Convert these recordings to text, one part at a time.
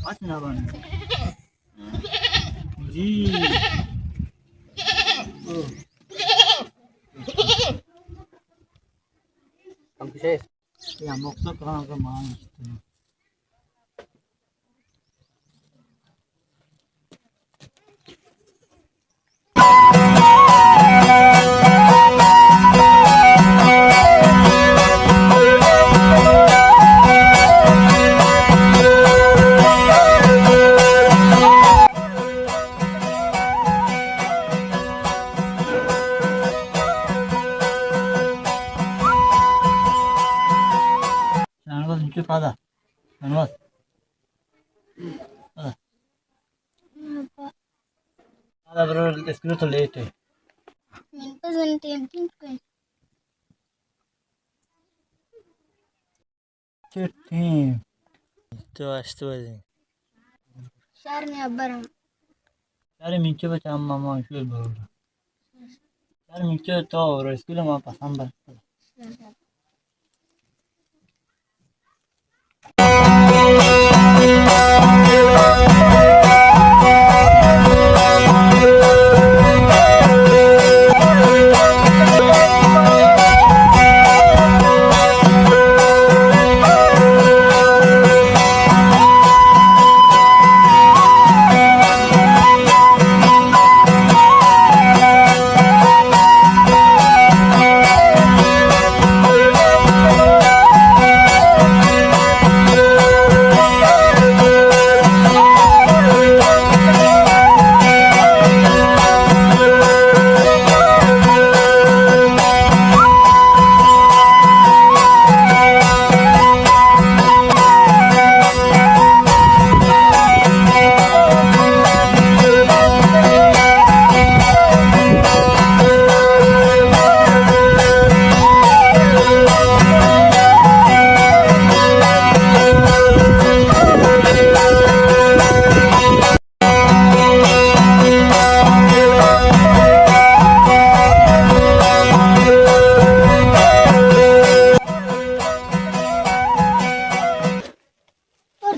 पास ना बन जी हम किसे या मकसद कहाँ का मान pada Anwas ada bro escrito तो लेट है मिनट घंटे चिट्ठी तो आस्तु है शहर में अब्बरम यार मिंचो बचा मामा स्कूल बोल यार मिंचो तो और स्कूल में पसंद है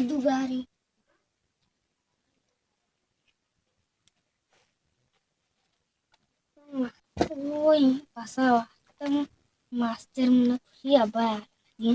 दुगारी वही pasawa temu master mana siapa ya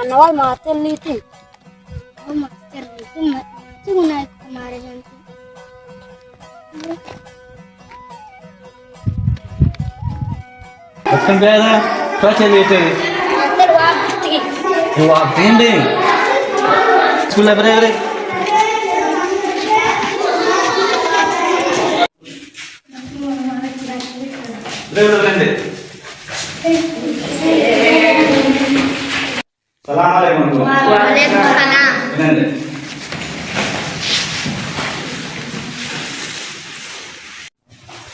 Anwar master लीथे और मास्टर लीथे मास्टर गुनाह हमारे जानते बच्चन क्या था क्या चलिए थे मास्टर वो आप देंगे स्कूल में पढ़े करे Assalamualaikum. Waalaikumsalam.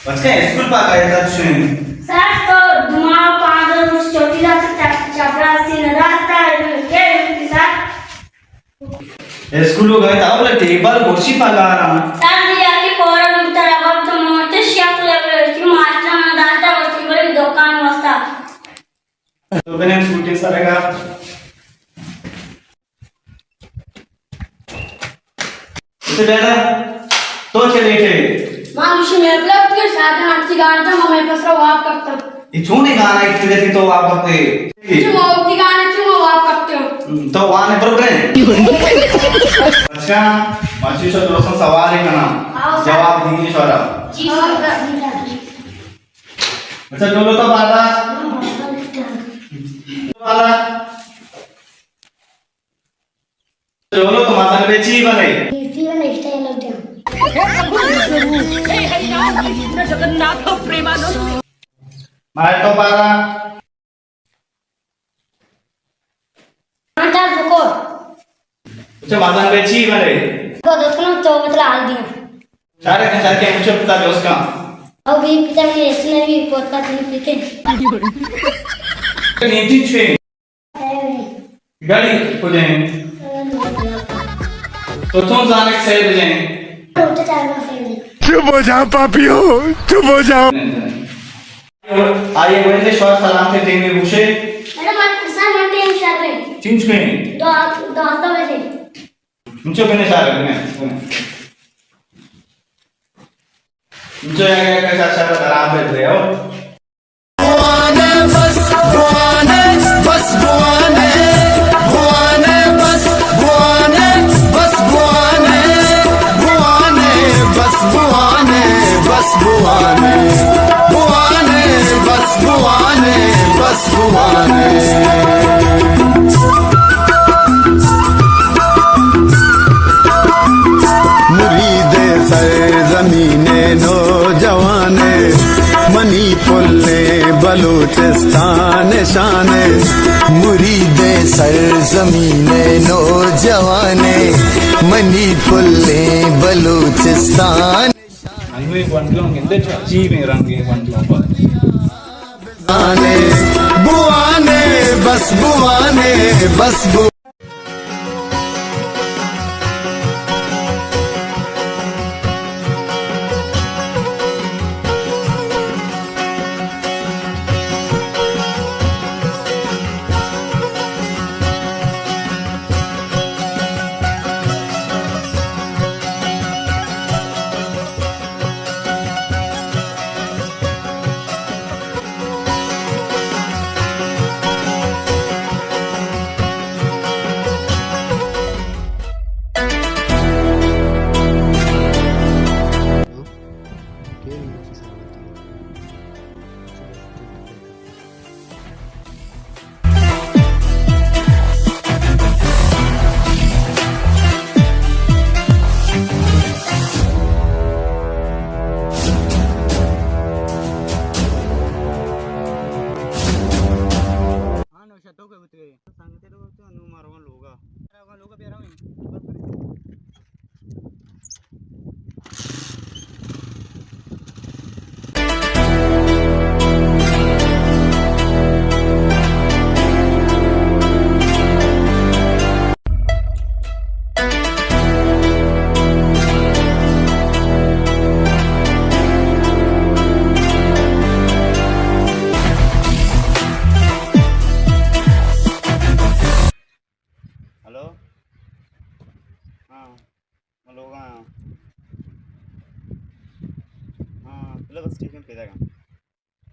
बच्चे स्कूल पा गए तब से सर तो दिमाग पागल उस चोटीला से चपरासी न रास्ता के सर स्कूल गए तब ले टेबल कुर्सी पा गा रहा सर ये की कोरम तो मैंने स्कूटी सरेगा इसे बेटा तो चले थे मानुष्य में उपलब्ध के साधन आरती गाना था मैं पसरा वाप करता ये छोटी गाना एक तरह की तो आप करते चुमा उठी गाना चुमा वाप करते हो तो वहाँ ने प्रोग्राम अच्छा माची सो दोस्तों सवाल है ना जवाब दीजिए शोरा जी सर अच्छा चलो तो बाता वाला चलो तो माता ने बेची बने इसी में स्टाइल होते हैं मार तो पारा आटा रुको अच्छा माता ने बेची बने को दोस्तों तो मतलब हाल दिया सारे के मुझे पता है उसका अब भी पिता ने इसने भी पॉडकास्ट में लिखे नीति छे गाड़ी को जाएं तो तुम जाने से बजाएं रोटे चार में फेवरेट चुप हो जाओ पापियो, चुप हो जाओ। आइए वैसे शॉर्ट सलाम से देंगे उसे मैडम आज किसान मंडी में शार में चिंच में दो हफ्ता में थे मुझे मैंने सारे में मुझे कैसा सारा आराम कर रहे हो मुरीदे सर जमीने नौजवाने मनी पुल्ले बलूचिस्तान शाने मुरीदे सर जमीने नौजवाने मनी पुल्ले बलूचिस्तान अनिमे वंडलों के अंदर जी में रंगे वंडलों पर बुआने बस बुआने बस बुआने बस स्टेशन पे जाएगा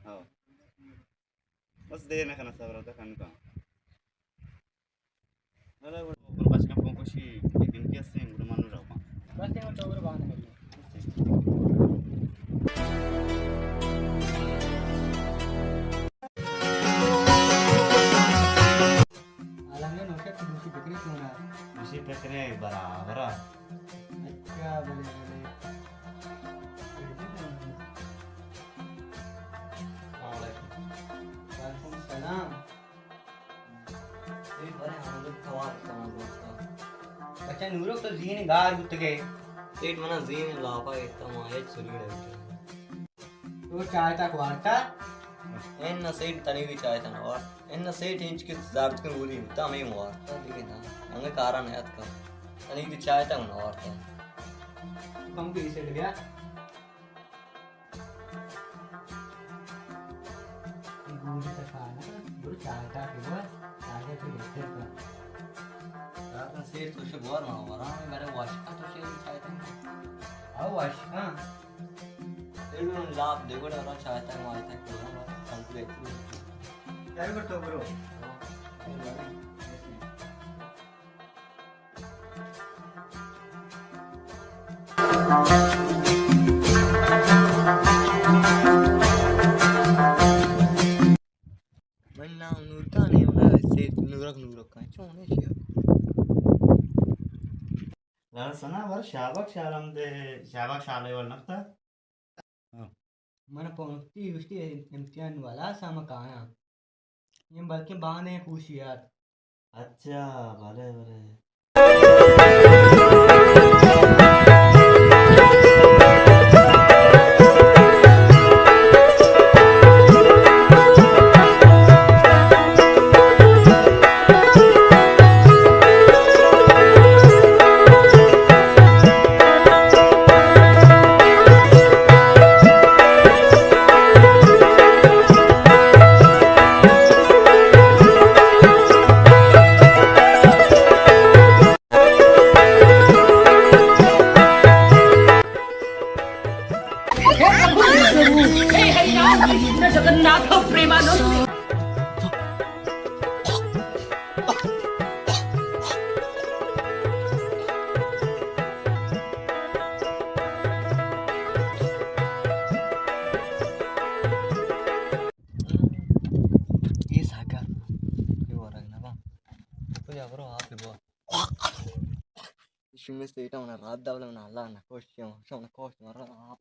हाँ बस देर ना खाना सब रहता खाने का अरे वो बस का कुछ ही दिन के से गुरु मानो रहा बस ये तो बात है आलंगे नौके की दूसरी बिक्री क्यों ना दूसरी बिक्री बराबर अच्छा बोले अच्छा नूरो तो जीने गार गुत के सेट मना जीने लापा एकदम एक सुरीड़े तो चाय तक वार्ता एन्न सेट तनी भी चाय तना और एन्न सेट इंच के जार्द के पूरी ता मैं वार्ता दिखे ना अंगे कारण है का तनी भी चाय ता ना वार्ता कम के सेट गया गुरु का खाना चाहता कि वो चाहता कि देखते का रात में शेर तो से बोर ना हो रहा है मेरे वाश का तो शेर चाहता है आओ वाश का फिर भी उन लाभ देखो ना चाहता है वहां तक तो ना कंप्लीट क्या करते हो ब्रो? मन्ना नूर का नहीं होना से नूरक का क्यों नहीं किया यार सुना वर शाबाक शाले वाला नक्ता मन पहुंचती उसकी इम्तिहान वाला सामा कहाँ ये बल्कि बहाने पूछी यार अच्छा भले भले ये सागा ये वो रखना बा तो या करो आप वो इसमें से इटा उन्हें रात दावले उन्हें अल्लाह ना कोशियों शोन कोश मारा आप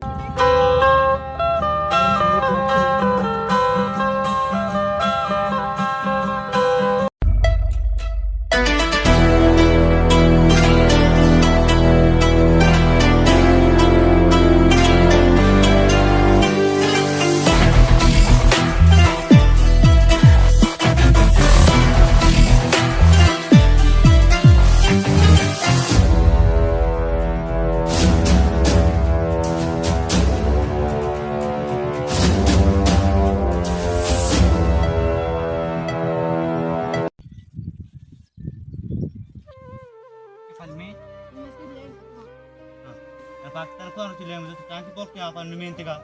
पाकिस्तान को और चिल्ले मुझे तो कहाँ से पोस्ट यहाँ पर निमेंत का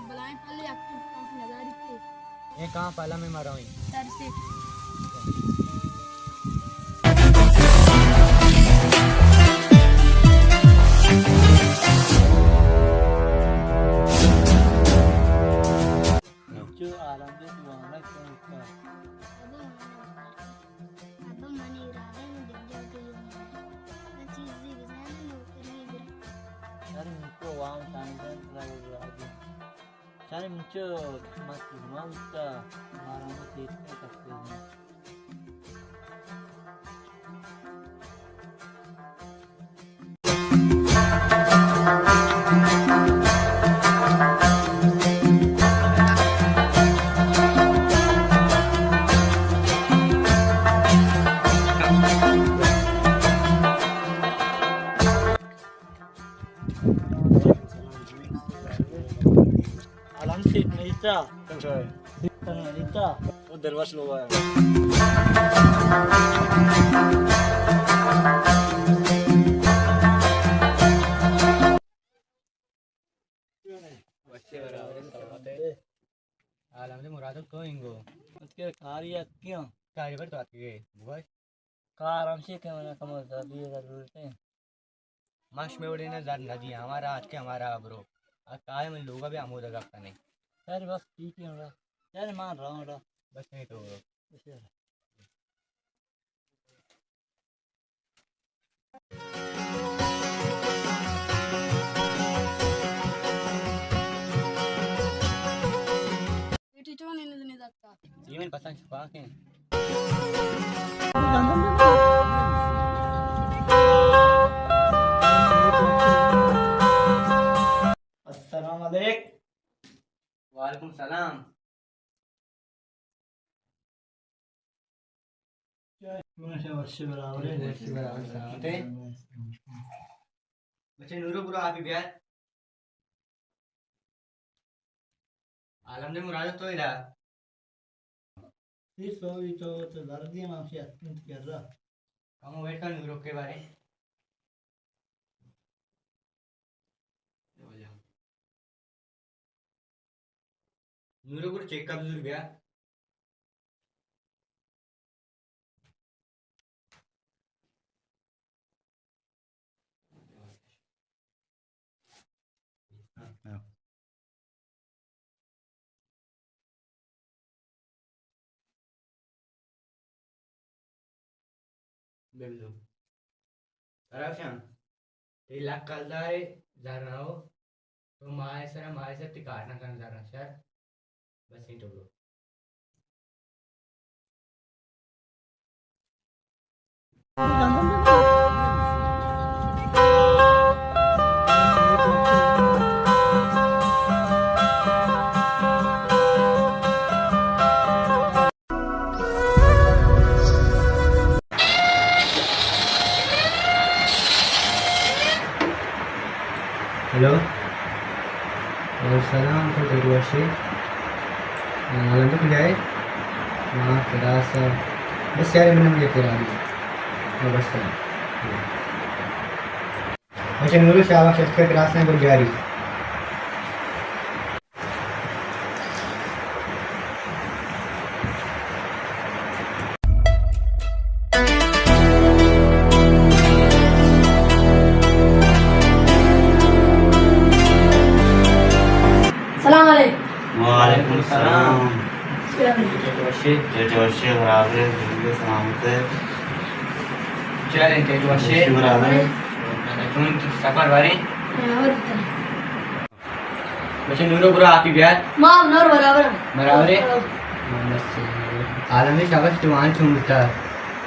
बलाएं पहले आपको 5000 रुपए ये कहाँ पहला में मरा हुई सर से जो आलम दे दीवाना क्यों उसका अब मनी इरादे में दिख जाती है मैं चीज दी गुजारने नौकरी इधर यार मुझको वाम टाइम लगा दिया यार मुझको मत उसका हमारा में सीखने सकते हैं आलम सीट नहीं था नहीं था वो दरवाज़ लोग आया आलम ने मुराद को इंगो उसके कार्य क्यों कार्य पर तो आती है बुआ कार हमसे क्या मना कमल साहब ये जरूरत है माश में उड़े ना ज़्यादा नदी हमारा आज के हमारा ब्रो काय में लोग भी आमोद का नहीं यार बस ठीक है होगा यार मान रहा हूँ बस नहीं तो बस यार टीचर ने नहीं जाता जीवन पसंद छुपा के अस्सलाम वालेकुम वालेकुम सलाम वर्ष बराबर है बच्चे नूरो पूरा आप ही ब्याह आलम ने मुराद तो इला फिर सो भी तो दर्दी माफी अत्यंत कर रहा हम वेट कर नूरों के बारे नूरों को चेकअप जरूर गया बेबी खराब शाम ते लाख कालदाय जाना हो तो माय सर ते काटना kan जाना सर बस ही तो हेलो सलाम तो दरवाजे मालूम तो क्या है वहाँ क्लास बस यार मैंने मुझे करा दी बस अच्छा नूर शाबाश इसका क्लास में कोई जारी सलाम अलैकुम वालेकुम सलाम दरवाजे जय बराबर जिंदगी सलामत है चल इनके दरवाजे बराबर तुम सफर वाले और बताइए बच्चे नूरो पूरा आप ही ब्याह मां नर बराबर बराबर है आलम में शाबाश जवान चुनता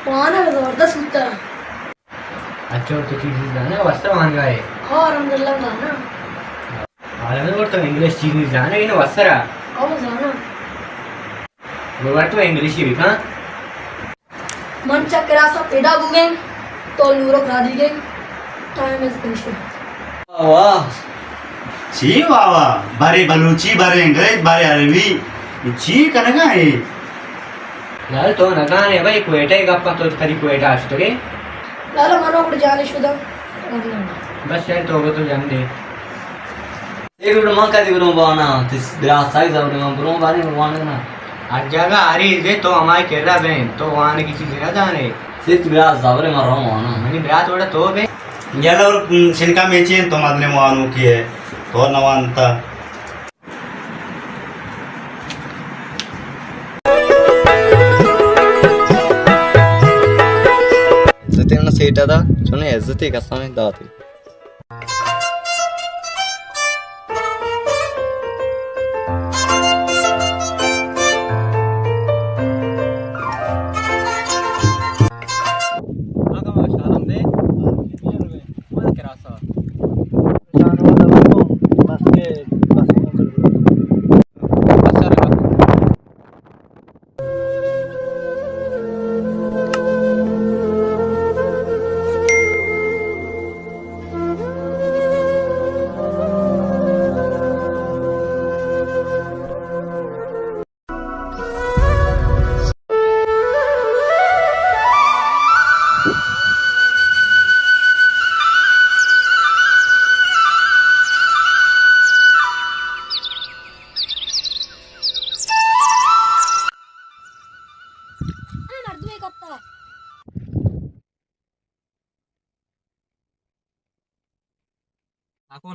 वाना जबरदस्त उत्तर अच्छा तो चीज जाना वस्त्र मान गए और अल्हम्दुलिल्लाह गाना आलम में तो इंग्लिश चीज नहीं जाना इन वस्त्र और जाना वो तो इंग्लिश ही हां मन चक्रा सा पैदा बुगे तो नूरो रादी के टाइम इज फिनिश्ड वाह ची वावा बारे बलूची बारे अंग्रेज बारे अरबी ची कनगा है लाल तो नगाने भाई कोएटा ही गप्पा तो करी कोएटा आज तो रे लालो मनो उड़ जाने शुदा बस यार तो वो तो जान दे एक उड़ मां का दिगरो बाना तिस ग्रास साइज और मां ब्रो बारे वाने ना आज जगह आ रही है तो हमारे केरला बहन तो वहां ने किसी जगह जाने सिर्फ ग्रास जावरे मार रहा हूं ना मनी ब्रात वड़ा तो बे याला और शिनका मेचेन तो मदले मुआनु की है तो नवानता इज्जती ना सेटा था चुने इज्जती का समय दाती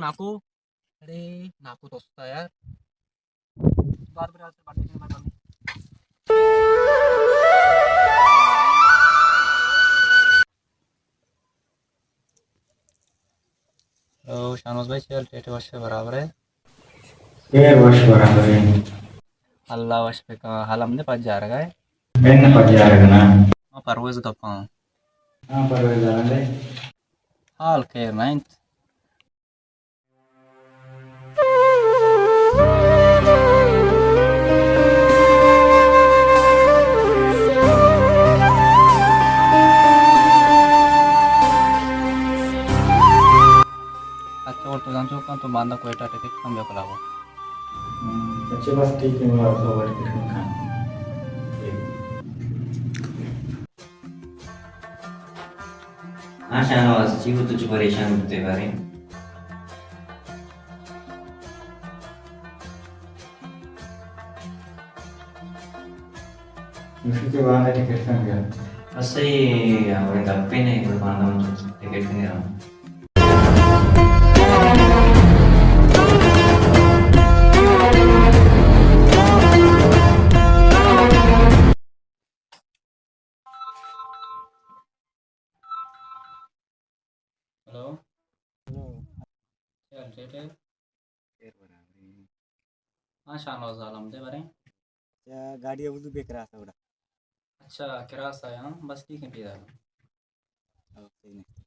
नाकू अरे नाकू तो होता यार बात बराबर से बात करने में तो शानोज भाई चल टेटे वर्ष बराबर है ये वर्ष बराबर है अल्लाह वर्ष पे का हाल हमने पास जा रहा है मैंने पढ़ जा रहा ना मैं परवेज गप्पा हां परवेज जा रहा है हाल खैर नाइंथ अच्छा और तो जान चुका तो बांधा कोयटा टिकट कम बेको लागो अच्छे बस ठीक है मैं आपको वर्क करना हाँ शाहनवाज जी वो तुझे परेशान होते बारे उसके बाद टिकट संग गया बस ये हमारे दप्पे ने बांधा टिकट नहीं रहा हेलो चल ठीक है हाँ शाहनवाज आलम दे बारे त्या गाडी उजू बेकर असा एवढा अच्छा किरास आहे हां बस ठीक आहे ठीक आहे हो काही नाही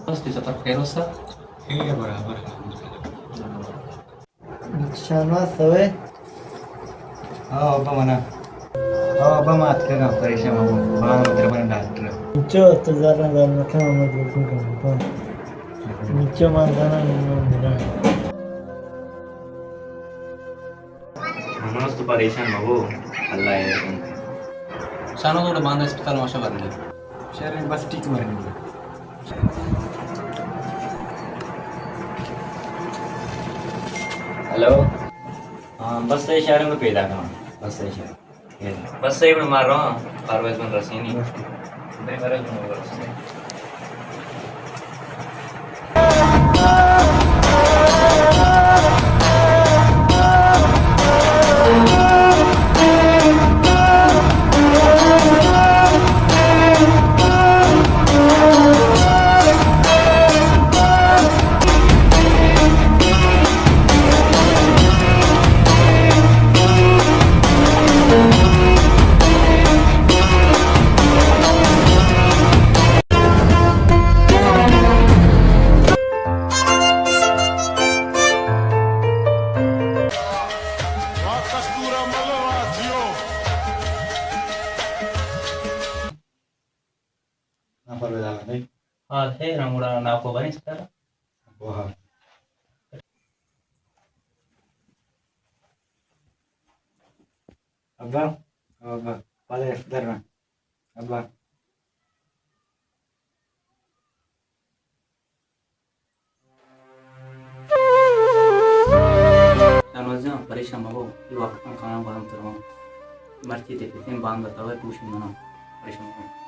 बस तिचा तर फेर असता ठीक आहे बरोबर शाहनवाज सवय हो अब्बा म्हणा हो अब्बा मात का परेशान हो बाण मित्र पण डॉक्टर नीचे तो जरा जाना था मत बोल नीचे मारना म्हणूनच तू परेशान नको अल्लाह आहे शाहनवाज थोडं बांधा अस्पताल माशा भरले शरीर बस ठीक मरने हेलो हाँ बस सही शहर में पैदा कहाँ बस सही शहर बस सही में मार रहा हूँ परवेज बन रसीनी मेरे मरे में रसीनी नापर झाला नाही हाँ है रामुड़ा नाव को बनी सकता हो हा अब्बा हो अब्बा पाले धरना अब्बा शाहनवाज ना परेशान हो ये वक्त खाना बांध करो मर्ची देते हैं बांध बताओ पूछ मना परेशान हो